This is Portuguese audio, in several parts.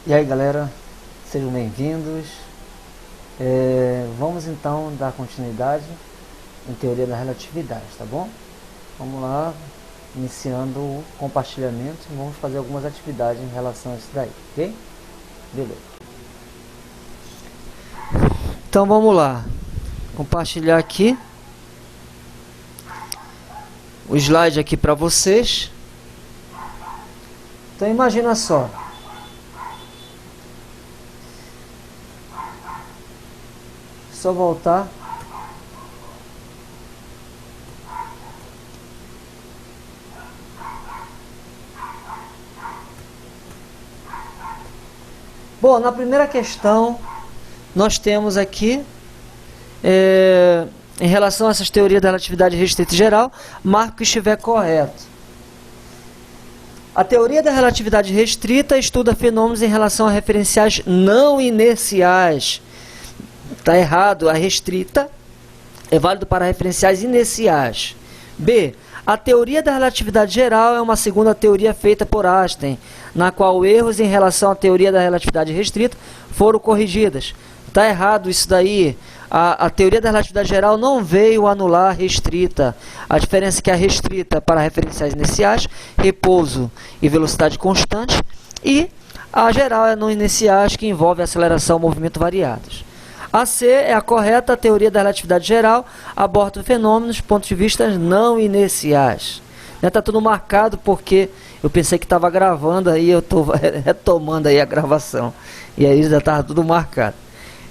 E aí galera, sejam bem-vindos. Vamos então dar continuidade em teoria da relatividade, tá bom? Vamos lá, iniciando o compartilhamento e vamos fazer algumas atividades em relação a isso daí, ok? Beleza. Então vamos lá, compartilhar aqui o slide aqui para vocês. Então imagina só. Só voltar. Bom, na primeira questão, nós temos aqui, em relação a essas teorias da relatividade restrita e geral, marque o que estiver correto. A teoria da relatividade restrita estuda fenômenos em relação a referenciais não inerciais. Está errado, a restrita é válido para referenciais inerciais. B. A teoria da relatividade geral é uma segunda teoria feita por Einstein, na qual erros em relação à teoria da relatividade restrita foram corrigidos. Está errado isso daí. A teoria da relatividade geral não veio anular a restrita. A diferença é que a restrita para referenciais inerciais, repouso e velocidade constante, e a geral é não inerciais, que envolve aceleração e movimento variados. A C é a correta, a teoria da relatividade geral aborda fenômenos pontos de vista não inerciais. Está tudo marcado porque eu pensei que estava gravando, aí eu estou retomando aí a gravação. E aí já estava tudo marcado.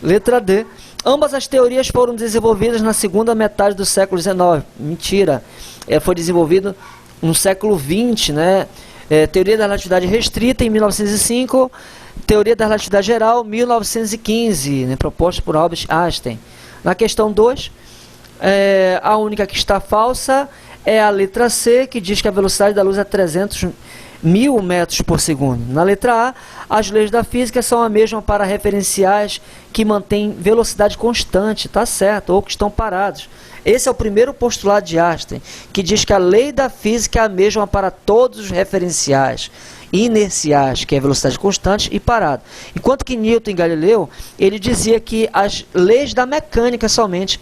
Letra D. Ambas as teorias foram desenvolvidas na segunda metade do século XIX. Mentira. Foi desenvolvido no século XX, né? Teoria da relatividade restrita em 1905, teoria da relatividade geral 1915, né? Proposta por Albert Einstein. Na questão 2, a única que está falsa é a letra C, que diz que a velocidade da luz é 300.000 metros por segundo. Na letra A, as leis da física são a mesma para referenciais que mantêm velocidade constante, tá certo, ou que estão parados. Esse é o primeiro postulado de Einstein, que diz que a lei da física é a mesma para todos os referenciais inerciais, que é velocidade constante e parado. Enquanto que Newton e Galileu, ele dizia que as leis da mecânica somente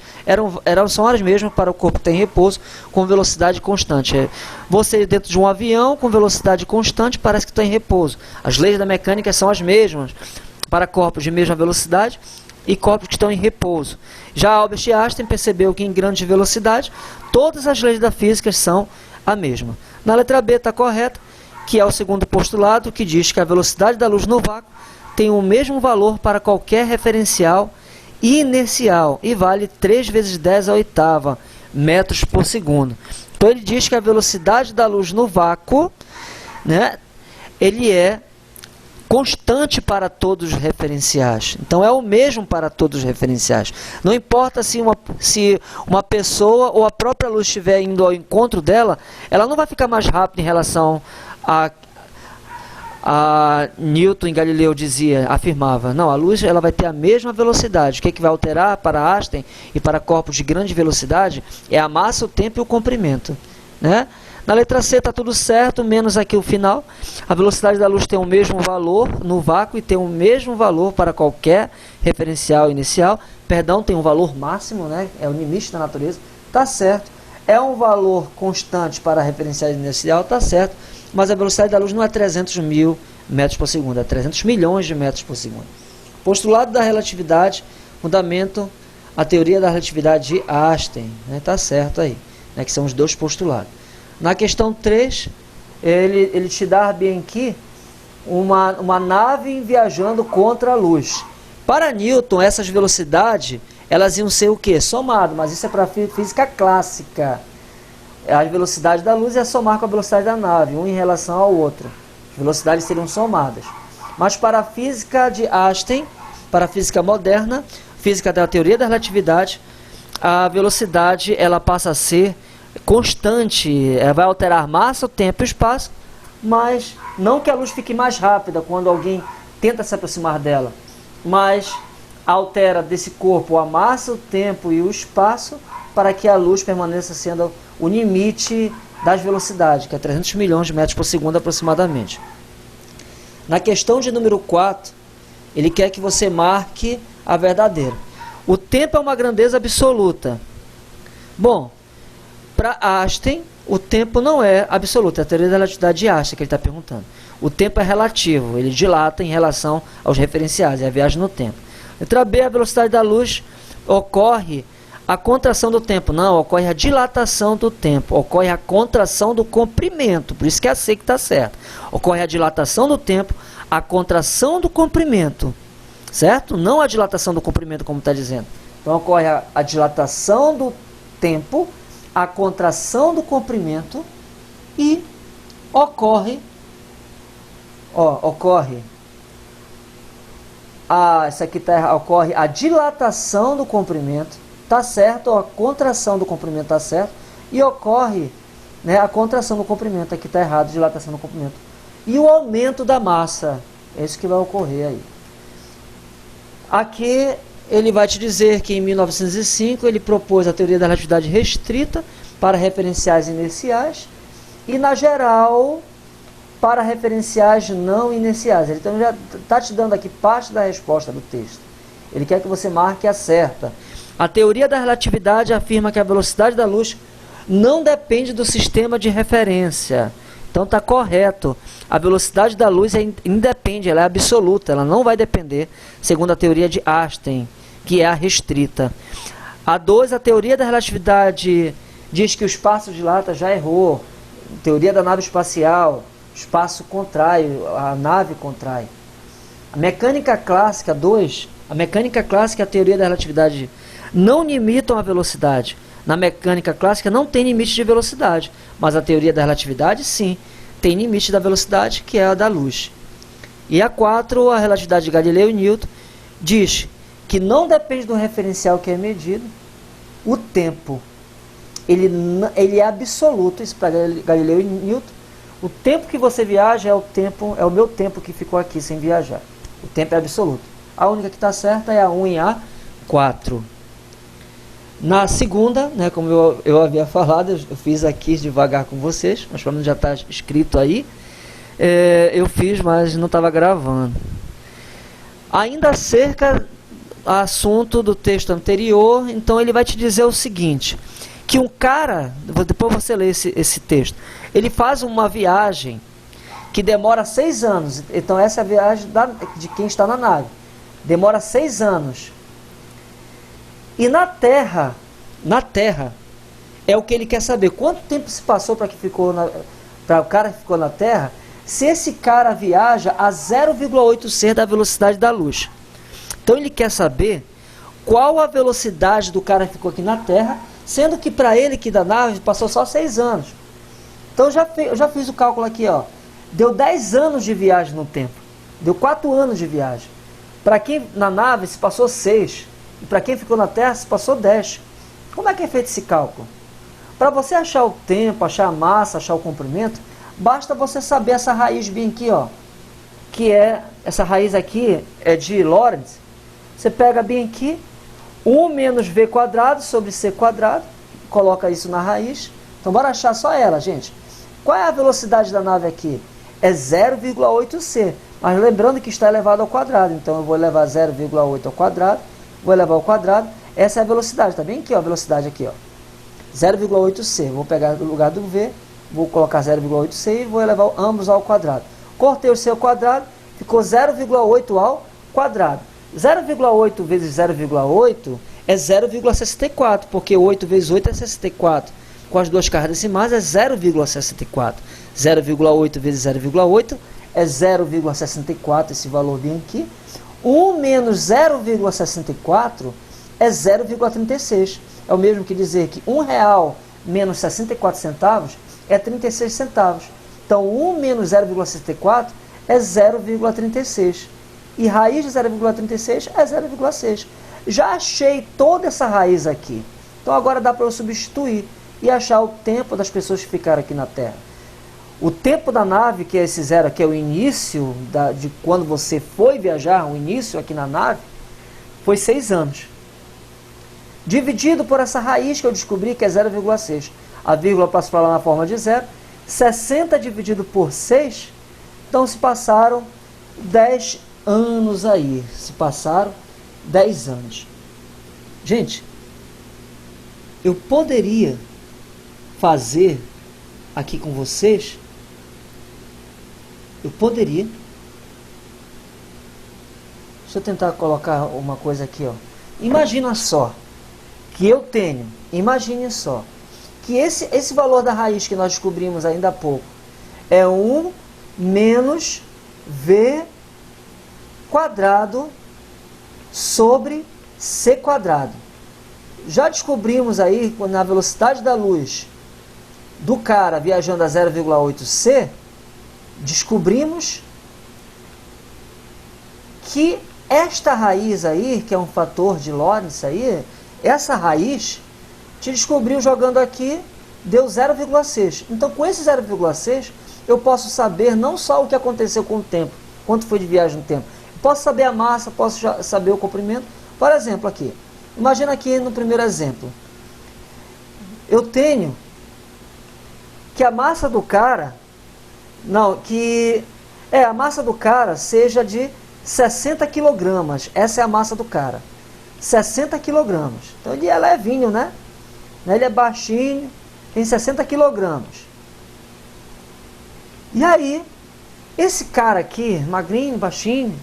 são as mesmas para o corpo que tem repouso com velocidade constante. Você dentro de um avião com velocidade constante parece que está em repouso. As leis da mecânica são as mesmas para corpos de mesma velocidade e corpos que estão em repouso. Já Albert Einstein percebeu que em grande velocidade todas as leis da física são a mesma. Na letra B está correta, que é o segundo postulado, que diz que a velocidade da luz no vácuo tem o mesmo valor para qualquer referencial inercial e vale 3 vezes 10 à oitava metros por segundo. Então ele diz que a velocidade da luz no vácuo, né, ele é constante para todos os referenciais. Então é o mesmo para todos os referenciais. Não importa se uma pessoa ou a própria luz estiver indo ao encontro dela, ela não vai ficar mais rápida em relação a Newton e Galileu afirmava, não, a luz ela vai ter a mesma velocidade. O que vai alterar para Einstein e para corpos de grande velocidade é a massa, o tempo e o comprimento, né? Na letra C está tudo certo, menos aqui o final. A velocidade da luz tem o mesmo valor no vácuo e tem o mesmo valor para qualquer referencial inicial. Perdão, tem um valor máximo, né? É o limite da natureza. Está certo. É um valor constante para referencial inicial, está certo. Mas a velocidade da luz não é 300.000 metros por segundo, é 300 milhões de metros por segundo. Postulado da relatividade, fundamento, a teoria da relatividade de Einstein. Está certo aí, né? Que são os dois postulados. Na questão 3, ele te dá bem aqui uma nave viajando contra a luz. Para Newton, essas velocidades, elas iam ser o quê? Somado, mas isso é para a física clássica. A velocidade da luz é somar com a velocidade da nave, um em relação ao outro. As velocidades seriam somadas. Mas para a física de Einstein, para a física moderna, física da teoria da relatividade, a velocidade ela passa a ser constante, vai alterar massa, tempo e espaço, mas não que a luz fique mais rápida quando alguém tenta se aproximar dela, mas altera desse corpo a massa, o tempo e o espaço para que a luz permaneça sendo o limite das velocidades, que é 300 milhões de metros por segundo aproximadamente. Na questão de número 4, ele quer que você marque a verdadeira. O tempo é uma grandeza absoluta. Bom, para Einstein, o tempo não é absoluto. É a teoria da relatividade de Einstein que ele está perguntando. O tempo é relativo, ele dilata em relação aos referenciais, é a viagem no tempo. Letra B, a velocidade da luz ocorre a contração do tempo. Não, ocorre a dilatação do tempo. Ocorre a contração do comprimento. Por isso que é a C que está certo. Ocorre a dilatação do tempo, a contração do comprimento. Certo? Não a dilatação do comprimento, como está dizendo. Então, ocorre a dilatação do tempo, a contração do comprimento e ocorre essa aqui tá, ocorre a dilatação do comprimento, tá certo? A contração do comprimento tá certo e ocorre, né, a contração do comprimento, aqui tá errado, dilatação do comprimento. E o aumento da massa, é isso que vai ocorrer aí. Aqui ele vai te dizer que em 1905 ele propôs a teoria da relatividade restrita para referenciais inerciais e na geral para referenciais não inerciais. Ele então já está te dando aqui parte da resposta do texto. Ele quer que você marque a certa. A teoria da relatividade afirma que a velocidade da luz não depende do sistema de referência. Então está correto. A velocidade da luz independe, ela é absoluta, ela não vai depender, segundo a teoria de Einstein, que é a restrita. A 2, a teoria da relatividade diz que o espaço dilata, já errou. Teoria da nave espacial, espaço contrai, a nave contrai. A mecânica clássica 2, a mecânica clássica e a teoria da relatividade não limitam a velocidade. Na mecânica clássica não tem limite de velocidade, mas a teoria da relatividade sim, tem limite da velocidade, que é a da luz. E a 4, a relatividade de Galileu e Newton, diz que não depende do referencial que é medido, o tempo. Ele é absoluto, isso para Galileu e Newton. O tempo que você viaja é o meu tempo que ficou aqui sem viajar. O tempo é absoluto. A única que está certa é a 1 e a 4. Na segunda, né, como eu havia falado, eu fiz aqui devagar com vocês, mas como já está escrito aí, eu fiz, mas não estava gravando. Ainda acerca do assunto do texto anterior, então ele vai te dizer o seguinte, que um cara, depois você lê esse texto, ele faz uma viagem que demora 6 anos, então essa é a viagem de quem está na nave, demora 6 anos. E na Terra, é o que ele quer saber. Quanto tempo se passou para o cara que ficou na Terra, se esse cara viaja a 0,8 ser da velocidade da luz. Então ele quer saber qual a velocidade do cara que ficou aqui na Terra, sendo que para ele que da nave passou só 6 anos. Então eu já fiz o cálculo aqui, ó. Deu 10 anos de viagem no tempo. Deu 4 anos de viagem. Para quem na nave se passou 6. E para quem ficou na Terra, se passou 10. Como é que é feito esse cálculo? Para você achar o tempo, achar a massa, achar o comprimento, basta você saber essa raiz bem aqui, ó. Que é, essa raiz aqui é de Lorentz. Você pega bem aqui, 1 menos v quadrado sobre c quadrado, coloca isso na raiz. Então bora achar só ela, gente. Qual é a velocidade da nave aqui? É 0,8 c. Mas lembrando que está elevado ao quadrado, então eu vou elevar 0,8 ao quadrado. Vou elevar ao quadrado, essa é a velocidade, tá bem aqui, ó, a velocidade aqui, ó, 0,8c, vou pegar no lugar do v, vou colocar 0,8c e vou elevar ambos ao quadrado. Cortei o c ao quadrado, ficou 0,8 ao quadrado. 0,8 vezes 0,8 é 0,64, porque 8 vezes 8 é 64. Com as duas cargas decimais é 0,64. 0,8 vezes 0,8 é 0,64, esse valor bem aqui. 1 menos 0,64 é 0,36. É o mesmo que dizer que R$1 menos 64 centavos é 36 centavos. Então, 1 menos 0,64 é 0,36. E raiz de 0,36 é 0,6. Já achei toda essa raiz aqui. Então, agora dá para eu substituir e achar o tempo das pessoas que ficaram aqui na Terra. O tempo da nave, que é esse zero aqui, é o início de quando você foi viajar, o início aqui na nave, foi 6 anos. Dividido por essa raiz que eu descobri, que é 0,6. A vírgula passo para lá na forma de zero. 60 dividido por 6, então se passaram 10 anos aí, se passaram 10 anos. Gente, eu poderia fazer aqui com vocês, eu poderia, deixa eu tentar colocar uma coisa aqui, ó. Imagina só, que eu tenho, imagine só, que esse valor da raiz que nós descobrimos ainda há pouco, é 1 menos V quadrado sobre C quadrado. Já descobrimos aí, na velocidade da luz do cara viajando a 0,8 C, descobrimos que esta raiz aí, que é um fator de Lorentz aí, essa raiz, te descobriu jogando aqui, deu 0,6. Então, com esse 0,6, eu posso saber não só o que aconteceu com o tempo, quanto foi de viagem no tempo. Eu posso saber a massa, posso saber o comprimento. Por exemplo, aqui. Imagina aqui no primeiro exemplo. Eu tenho que a massa do cara, a massa do cara seja de 60 kg. Essa é a massa do cara. 60 kg. Então ele é levinho, né? Ele é baixinho, tem 60 kg. E aí, esse cara aqui, magrinho, baixinho,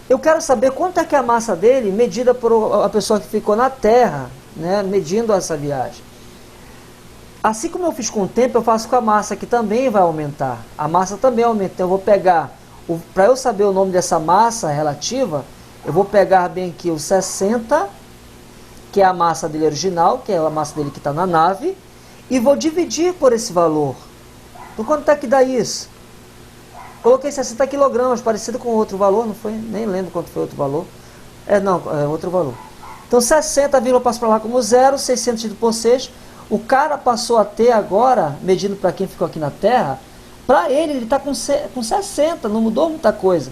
eu quero saber quanto é que é a massa dele, medida por a pessoa que ficou na Terra, né, medindo essa viagem. Assim como eu fiz com o tempo, eu faço com a massa, que também vai aumentar. A massa também aumenta. Então eu vou pegar, para eu saber o nome dessa massa relativa, eu vou pegar bem aqui o 60, que é a massa dele original, que é a massa dele que está na nave, e vou dividir por esse valor. Então quanto é que dá isso? Coloquei 60 kg, parecido com outro valor, não foi? Nem lembro quanto foi outro valor. É outro valor. Então 60, a vírgula passa para lá como 0, 600 dividido por 6. O cara passou a ter agora, medindo para quem ficou aqui na Terra, para ele está com 60, não mudou muita coisa.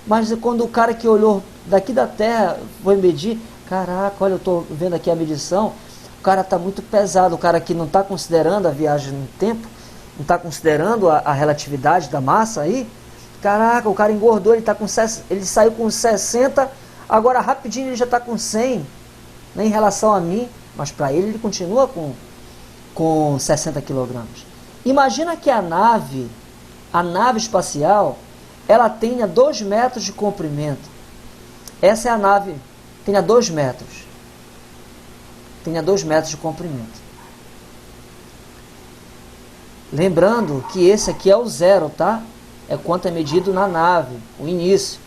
Mas quando o cara que olhou daqui da Terra foi medir, caraca, olha, eu estou vendo aqui a medição, o cara está muito pesado, o cara que não está considerando a viagem no tempo, não está considerando a relatividade da massa aí, caraca, o cara engordou, ele saiu com 60, agora rapidinho ele já está com 100, né, em relação a mim, mas para ele continua com 60 kg. Imagina que a nave espacial, ela tenha 2 metros de comprimento. Essa é a nave, tenha 2 metros. Tenha 2 metros de comprimento. Lembrando que esse aqui é o 0, tá? É quanto é medido na nave, o início.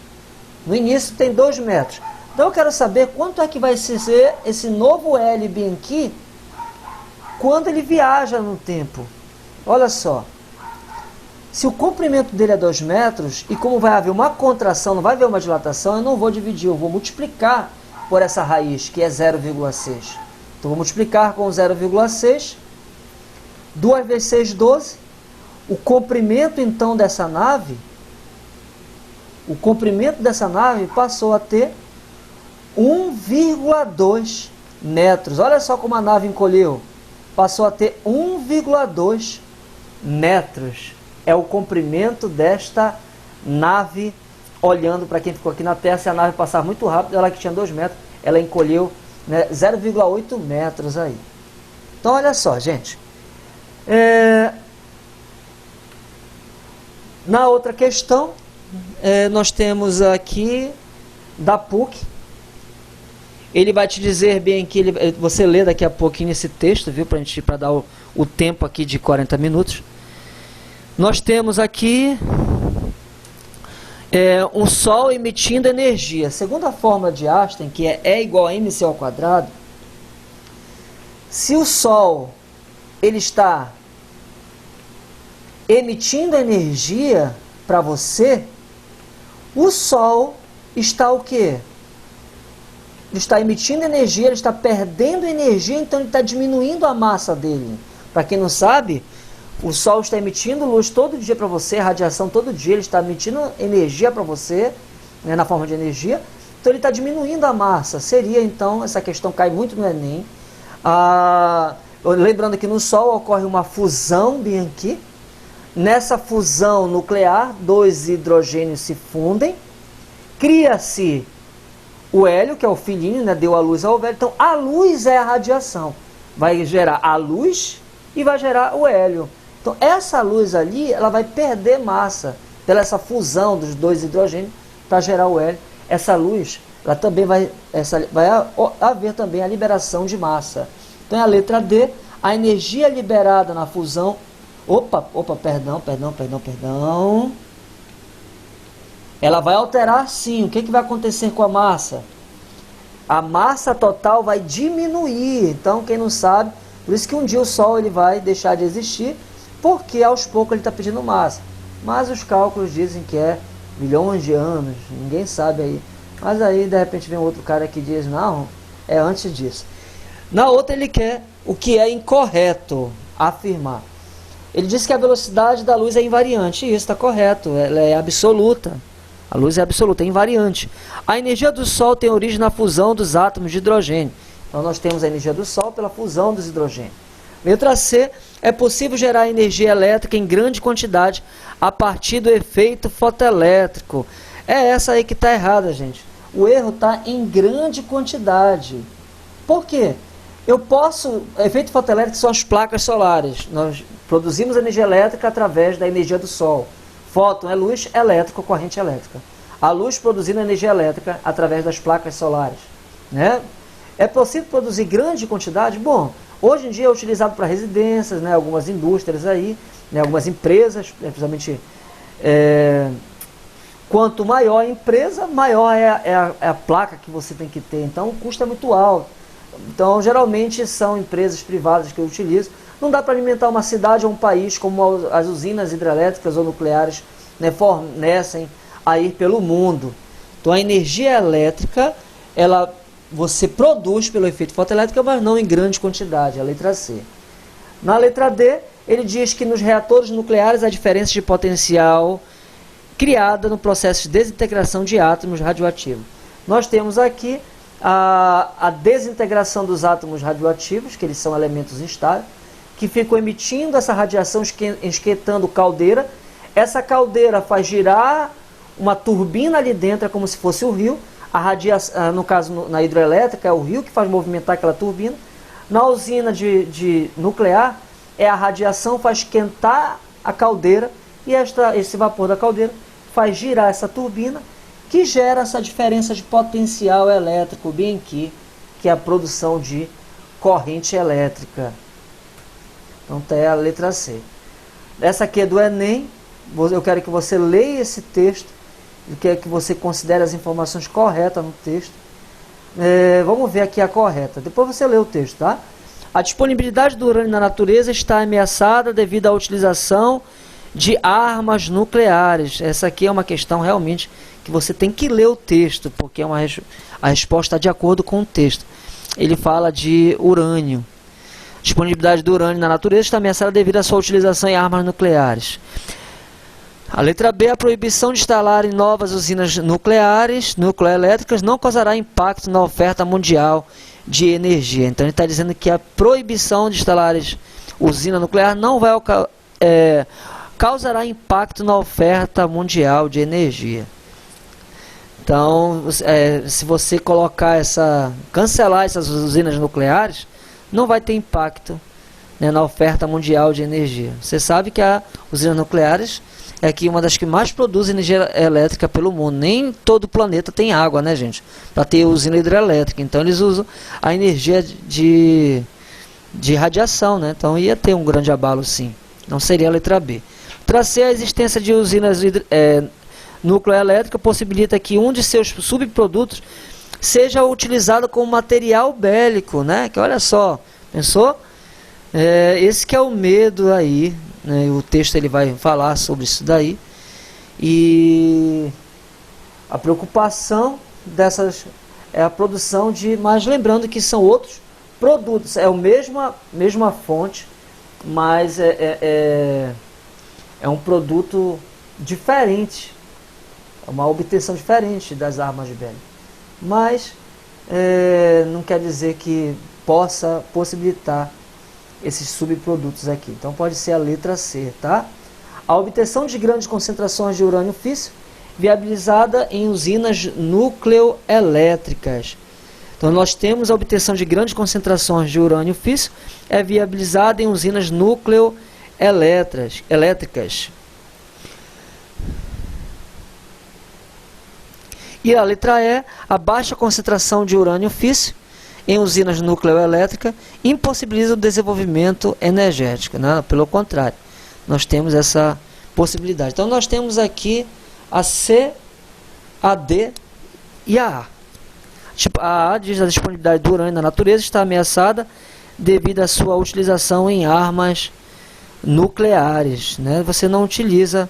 No início tem 2 metros. Então eu quero saber quanto é que vai ser esse novo L bem aqui quando ele viaja no tempo. Olha só. Se o comprimento dele é 2 metros, e como vai haver uma contração, não vai haver uma dilatação, eu não vou dividir, eu vou multiplicar por essa raiz, que é 0,6. Então vou multiplicar com 0,6. 2 vezes 6, 12. O comprimento, então, dessa nave, passou a ter 1,2 metros. Olha só como a nave encolheu. Passou a ter 1,2 metros. É o comprimento desta nave, olhando para quem ficou aqui na Terra. Se a nave passar muito rápido, ela que tinha 2 metros, ela encolheu, né, 0,8 metros aí. Então, olha só, gente. Na outra questão, nós temos aqui da PUC. Ele vai te dizer bem que você lê daqui a pouquinho esse texto, viu, para dar o tempo aqui de 40 minutos. Nós temos aqui um Sol emitindo energia. Segundo a fórmula de Einstein, que é E igual a mc ao quadrado, se o Sol ele está emitindo energia para você, o Sol está o quê? Ele está emitindo energia, ele está perdendo energia, então ele está diminuindo a massa dele. Para quem não sabe, o Sol está emitindo luz todo dia para você, radiação todo dia, ele está emitindo energia para você, né, na forma de energia, então ele está diminuindo a massa. Seria então, essa questão cai muito no Enem, lembrando que no Sol ocorre uma fusão bem aqui, nessa fusão nuclear, dois hidrogênios se fundem, cria-se o hélio, que é o filhinho, né, deu a luz ao hélio. Então, a luz é a radiação. Vai gerar a luz e vai gerar o hélio. Então, essa luz ali, ela vai perder massa pela essa fusão dos dois hidrogênios para gerar o hélio. Essa luz, ela também vai haver também a liberação de massa. Então, é a letra D, a energia liberada na fusão. Perdão. Ela vai alterar sim. O que vai acontecer com a massa? A massa total vai diminuir. Então, quem não sabe, por isso que um dia o Sol ele vai deixar de existir, porque aos poucos ele está pedindo massa. Mas os cálculos dizem que é milhões de anos, ninguém sabe aí. Mas aí, de repente, vem outro cara que diz, não, é antes disso. Na outra, ele quer o que é incorreto afirmar. Ele diz que a velocidade da luz é invariante. Isso está correto, ela é absoluta. A luz é absoluta, é invariante. A energia do Sol tem origem na fusão dos átomos de hidrogênio. Então, nós temos a energia do Sol pela fusão dos hidrogênios. Letra C. É possível gerar energia elétrica em grande quantidade a partir do efeito fotoelétrico. É essa aí que está errada, gente. O erro está em grande quantidade. Por quê? Efeito fotoelétrico são as placas solares. Nós produzimos energia elétrica através da energia do Sol. Fóton é luz, elétrico, corrente elétrica. A luz produzindo energia elétrica através das placas solares. Né? É possível produzir grande quantidade? Bom, hoje em dia é utilizado para residências, né, algumas indústrias aí, né, algumas empresas, principalmente, quanto maior a empresa, maior é a placa que você tem que ter. Então, o custo é muito alto. Então, geralmente são empresas privadas que utilizam. Não dá para alimentar uma cidade ou um país como as usinas hidrelétricas ou nucleares, né, fornecem aí pelo mundo. Então, a energia elétrica, você produz pelo efeito fotoelétrico, mas não em grande quantidade, a letra C. Na letra D, ele diz que nos reatores nucleares a diferença de potencial criada no processo de desintegração de átomos radioativos. Nós temos aqui a desintegração dos átomos radioativos, que eles são elementos instáveis, que ficam emitindo essa radiação, esquentando caldeira. Essa caldeira faz girar uma turbina ali dentro, é como se fosse o rio. A radiação, no caso, na hidrelétrica, é o rio que faz movimentar aquela turbina. Na usina de nuclear, é a radiação faz esquentar a caldeira e esse vapor da caldeira faz girar essa turbina, que gera essa diferença de potencial elétrico, bem aqui, que é a produção de corrente elétrica. Então, tá a letra C. Essa aqui é do Enem. Eu quero que você leia esse texto. Eu quero que você considere as informações corretas no texto. Vamos ver aqui a correta. Depois você lê o texto, tá? A disponibilidade do urânio na natureza está ameaçada devido à utilização de armas nucleares. Essa aqui é uma questão realmente que você tem que ler o texto, porque a resposta está de acordo com o texto. Ele fala de urânio. Disponibilidade do urânio na natureza está ameaçada devido à sua utilização em armas nucleares. A letra B, a proibição de instalar em novas usinas nucleoelétricas não causará impacto na oferta mundial de energia. Então ele está dizendo que a proibição de instalar usina nuclear não vai causará impacto na oferta mundial de energia. Então, se você cancelar essas usinas nucleares, não vai ter impacto, né, na oferta mundial de energia. Você sabe que as usinas nucleares é aqui uma das que mais produz energia elétrica pelo mundo. Nem todo o planeta tem água, né, gente? Para ter usina hidrelétrica. Então, eles usam a energia de radiação, né? Então, ia ter um grande abalo, sim. Não seria a letra B. Letra C, a existência de usinas nucleoelétricas possibilita que um de seus subprodutos seja utilizado como material bélico, né? Que olha só, pensou? Esse que é o medo aí, né? O texto ele vai falar sobre isso daí. E a preocupação dessas é a produção mas lembrando que são outros produtos, é a mesma fonte, mas é um produto diferente, é uma obtenção diferente das armas bélicas. Mas não quer dizer que possa possibilitar esses subprodutos aqui. Então pode ser a letra C, tá? A obtenção de grandes concentrações de urânio físsil viabilizada em usinas nucleoelétricas. Então nós temos a obtenção de grandes concentrações de urânio físsil é viabilizada em usinas nucleoelétricas. E a letra E, a baixa concentração de urânio físsil em usinas nucleoelétricas impossibilita o desenvolvimento energético, né? Pelo contrário, nós temos essa possibilidade. Então nós temos aqui a C, a D e a A. A A diz que a disponibilidade do urânio na natureza está ameaçada devido à sua utilização em armas nucleares, né? Você não utiliza,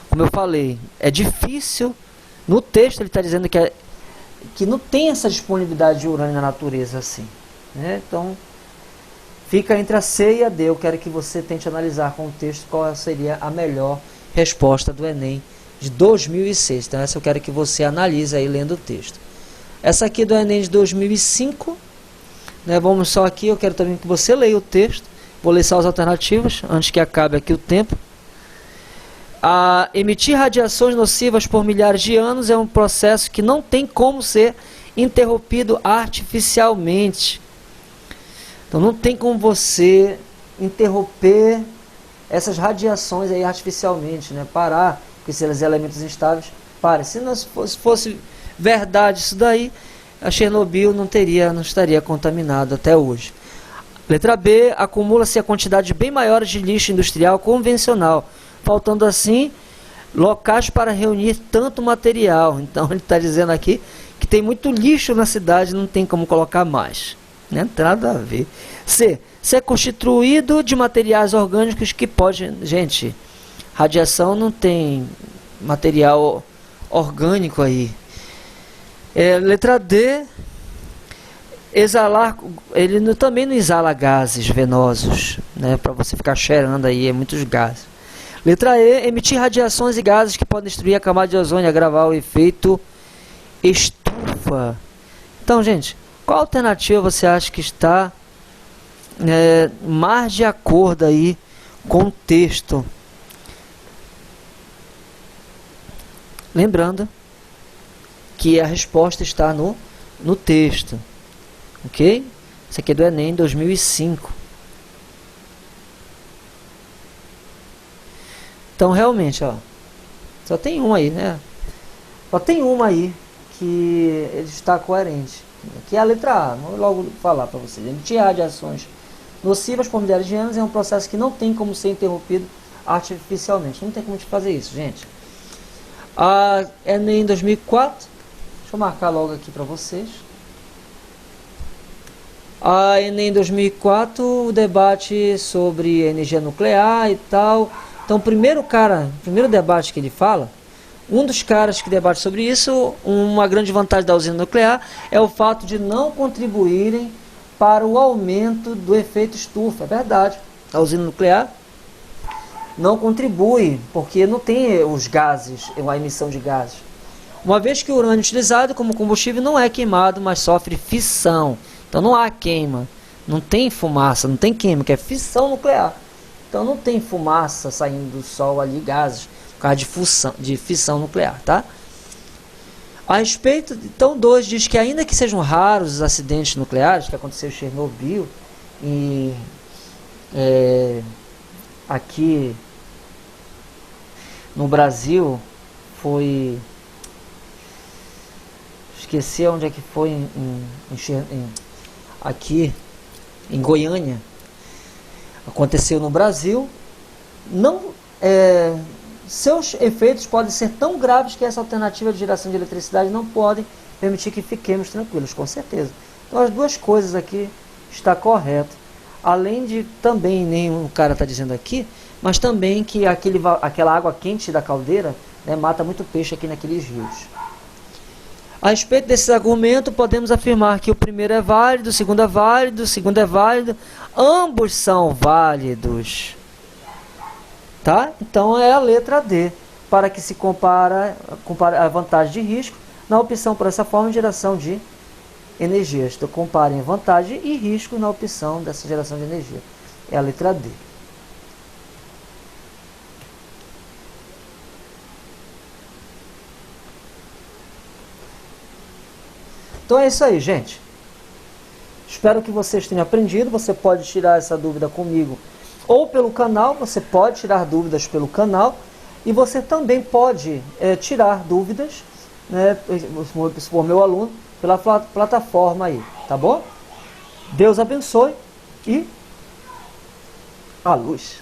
como eu falei, é difícil. No texto ele está dizendo que não tem essa disponibilidade de urânio na natureza assim, né? Então fica entre a C e a D. Eu quero que você tente analisar com o texto qual seria a melhor resposta do Enem de 2006. Então essa eu quero que você analise aí lendo o texto. Essa aqui do Enem de 2005, né? Vamos só aqui, eu quero também que você leia o texto. Vou ler só as alternativas antes que acabe aqui o tempo. Emitir radiações nocivas por milhares de anos é um processo que não tem como ser interrompido artificialmente. Então não tem como você interromper essas radiações aí artificialmente, né? Parar com esses elementos instáveis. Pare. Se não fosse verdade isso daí, a Chernobyl não estaria contaminado até hoje. Letra B, acumula-se a quantidade bem maior de lixo industrial convencional, faltando assim locais para reunir tanto material. Então ele está dizendo aqui que tem muito lixo na cidade, não tem como colocar mais, né? Não tem nada a ver. C, ser constituído de materiais orgânicos que podem... Gente, radiação não tem material orgânico aí. Letra D, exalar... Ele também não exala gases venosos, né? Para você ficar cheirando aí, muitos gases. Letra E, emitir radiações e gases que podem destruir a camada de ozônio e agravar o efeito estufa. Então, gente, qual alternativa você acha que está mais de acordo aí com o texto? Lembrando que a resposta está no texto, ok? Isso aqui é do Enem 2005. Então, realmente, ó, só tem uma aí, né? Só tem uma aí que está coerente, que é a letra A. Vou logo falar para vocês. Emitir radiações nocivas por milhares de anos é um processo que não tem como ser interrompido artificialmente. Não tem como te fazer isso, gente. A Enem 2004, deixa eu marcar logo aqui para vocês. A Enem 2004, o debate sobre energia nuclear e tal. Então, o primeiro debate que ele fala, um dos caras que debate sobre isso, uma grande vantagem da usina nuclear é o fato de não contribuírem para o aumento do efeito estufa. É verdade, a usina nuclear não contribui, porque não tem os gases, a emissão de gases. Uma vez que o urânio utilizado como combustível não é queimado, mas sofre fissão. Então não há queima, não tem fumaça, não tem química, é fissão nuclear. Então não tem fumaça saindo do sol ali, gases, por causa de fissão nuclear, tá? A respeito, então 2 diz que ainda que sejam raros os acidentes nucleares, que aconteceu em Chernobyl, e aqui no Brasil foi... Esqueci onde é que foi, aqui em Goiânia. Aconteceu no Brasil. Seus efeitos podem ser tão graves que essa alternativa de geração de eletricidade não pode permitir que fiquemos tranquilos, com certeza. Então as duas coisas aqui está correto. Além de também, nem o cara está dizendo aqui, mas também que aquela água quente da caldeira, né, mata muito peixe aqui naqueles rios. A respeito desse argumento, podemos afirmar que o primeiro é válido, o segundo é válido, ambos são válidos. Tá? Então é a letra D, para que se compare a vantagem de risco na opção por essa forma de geração de energia. Então comparem vantagem e risco na opção dessa geração de energia. É a letra D. Então é isso aí, gente. Espero que vocês tenham aprendido. Você pode tirar essa dúvida comigo ou pelo canal. Você pode tirar dúvidas pelo canal. E você também pode tirar dúvidas, né, se for meu aluno, pela plataforma aí, tá bom? Deus abençoe e a luz.